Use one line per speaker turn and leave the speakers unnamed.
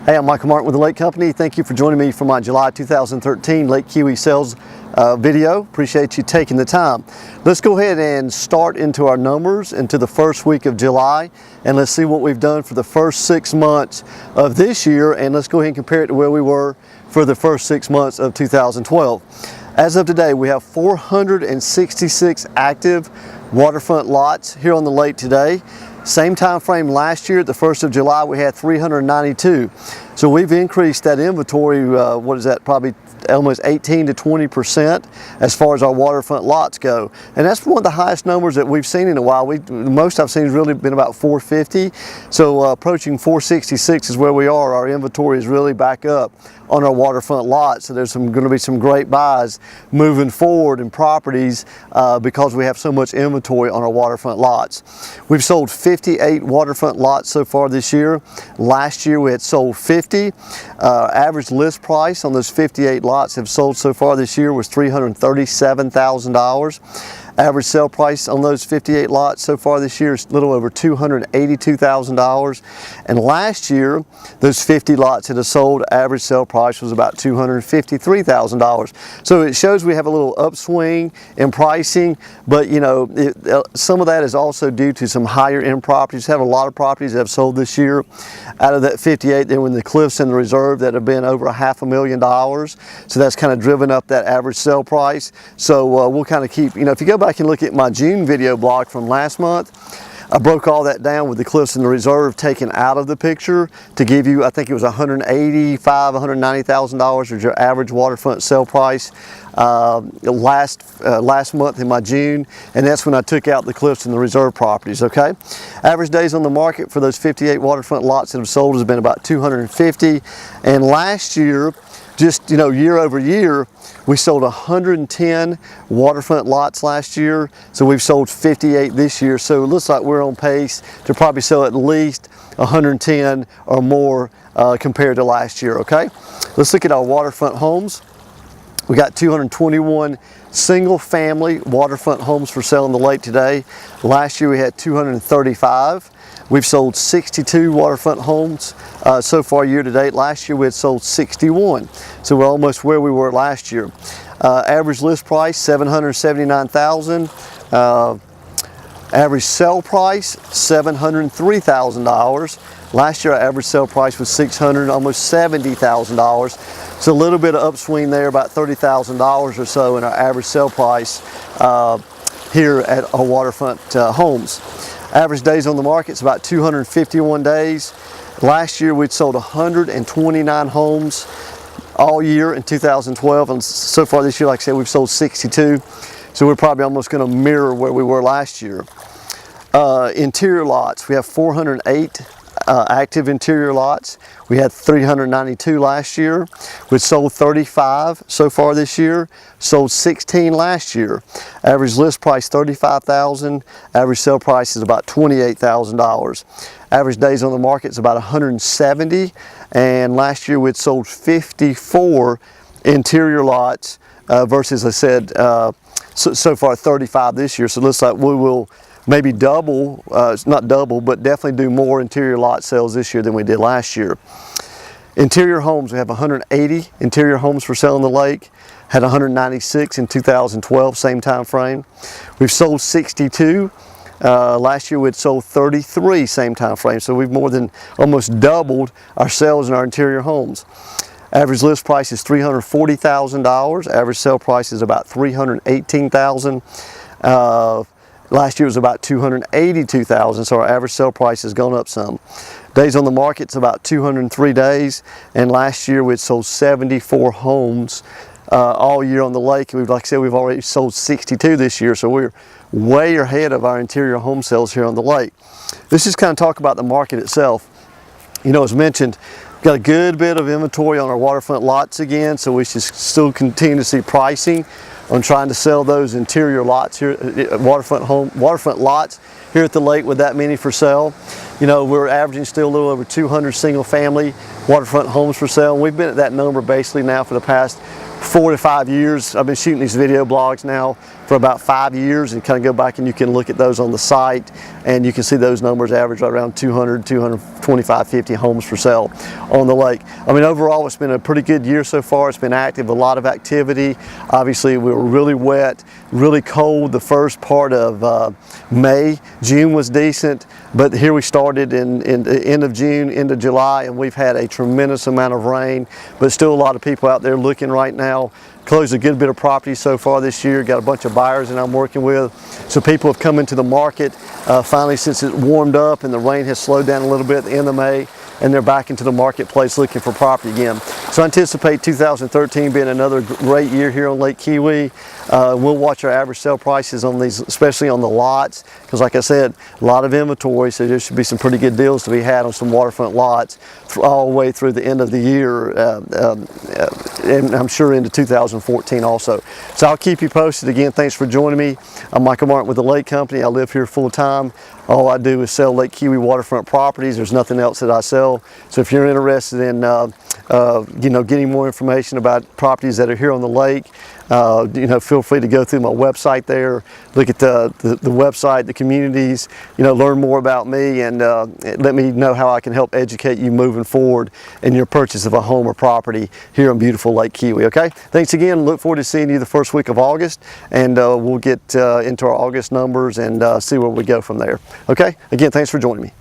Hey, I'm Michael Martin with the Lake Company. Thank you for joining me for my July 2013 Lake Keowee sales video. Appreciate you taking the time. Let's go ahead and start into our numbers into the first week of July, and let's see what we've done for the first 6 months of this year, and let's go ahead and compare it to where we were for the first 6 months of 2012. As of today, we have 466 active waterfront lots here on the lake today. Same time frame last year, at the 1st of July, we had 392. So we've increased that inventory, what is that, probably almost 18 to 20% as far as our waterfront lots go. And that's one of the highest numbers that we've seen in a while. The most I've seen has really been about 450. So approaching 466 is where we are. Our inventory is really back up on our waterfront lots. So there's going to be some great buys moving forward in properties because we have so much inventory on our waterfront lots. We've sold 58 waterfront lots so far this year. Last year we had sold 50. Average list price on those 58 lots have sold so far this year was $337,000. Average sale price on those 58 lots so far this year is a little over $282,000. And last year, those 50 lots that have sold, average sale price was about $253,000. So it shows we have a little upswing in pricing, but you know, some of that is also due to some higher end properties. We have a lot of properties that have sold this year. Out of that 58, they were in the cliffs and the reserve that have been over $500,000. So that's kind of driven up that average sale price. So we'll kind of keep, you know, if you go back and look at my June video blog from last month, I broke all that down with the cliffs and the reserve taken out of the picture to give you, I think it was $185,000, $190,000 was your average waterfront sale price last month in my June, and that's when I took out the cliffs and the reserve properties. Okay, average days on the market for those 58 waterfront lots that have sold has been about 250, and last year, just year over year, we sold 110 waterfront lots last year, so we've sold 58 this year. So it looks like we're on pace to probably sell at least 110 or more compared to last year. Okay, let's look at our waterfront homes. We got 221 single family waterfront homes for sale on the lake today. Last year we had 235. We've sold 62 waterfront homes so far year to date. Last year we had sold 61. So we're almost where we were last year. Average list price, $779,000. Average sale price, $703,000. Last year our average sale price was $600,000, almost $70,000. So a little bit of upswing there, about $30,000 or so in our average sale price here at our waterfront homes. Average days on the market is about 251 days. Last year we'd sold 129 homes all year in 2012, and so far this year, like I said, we've sold 62. So we're probably almost going to mirror where we were last year. Interior lots, we have 408 active interior lots. We had 392 last year. We sold 35 so far this year, sold 16 last year. Average list price $35,000. Average sale price is about $28,000. Average days on the market is about 170, and last year we'd sold 54 interior lots versus, I said, so far 35 this year. So it looks like we will maybe double, not double, but definitely do more interior lot sales this year than we did last year. Interior homes, we have 180 interior homes for sale on the lake. Had 196 in 2012, same time frame. We've sold 62. Last year we'd sold 33 same time frame. So we've more than almost doubled our sales in our interior homes. Average list price is $340,000. Average sale price is about $318,000. Last year was about $282,000, so our average sale price has gone up some. Days on the market's about 203 days, and last year we'd sold 74 homes all year on the lake. Like I said, we've already sold 62 this year, so we're way ahead of our interior home sales here on the lake. Let's just kind of talk about the market itself. You know, as mentioned, we've got a good bit of inventory on our waterfront lots again, so we should still continue to see pricing on trying to sell those interior lots here, waterfront lots here at the lake with that many for sale. You know, we're averaging still a little over 200 single family waterfront homes for sale. And we've been at that number basically now for the past 4 to 5 years. I've been shooting these video blogs now for about 5 years, and kind of go back and you can look at those on the site, and you can see those numbers average right around 200, 220 25, 50 homes for sale on the lake. I mean, overall, it's been a pretty good year so far. It's been active, a lot of activity. Obviously, we were really wet, really cold the first part of May. June was decent, but here we started in the end of June, into July, and we've had a tremendous amount of rain, but still a lot of people out there looking right now. Closed a good bit of property so far this year. Got a bunch of buyers that I'm working with. So people have come into the market finally since it warmed up and the rain has slowed down a little bit at the end of May, and they're back into the marketplace looking for property again. So I anticipate 2013 being another great year here on Lake Keowee. We'll watch our average sale prices on these, especially on the lots, because like I said, a lot of inventory, so there should be some pretty good deals to be had on some waterfront lots all the way through the end of the year, and I'm sure into 2014 also. So I'll keep you posted. Again, thanks for joining me. I'm Michael Martin with the Lake Company. I live here full time. All I do is sell Lake Keowee waterfront properties. There's nothing else that I sell. So if you're interested in getting more information about properties that are here on the lake, feel free to go through my website there, look at the website, the communities, learn more about me, and let me know how I can help educate you moving forward in your purchase of a home or property here in beautiful Lake Keowee. Okay, thanks again. Look forward to seeing you the first week of August, and we'll get into our August numbers and see where we go from there. Okay, again, thanks for joining me.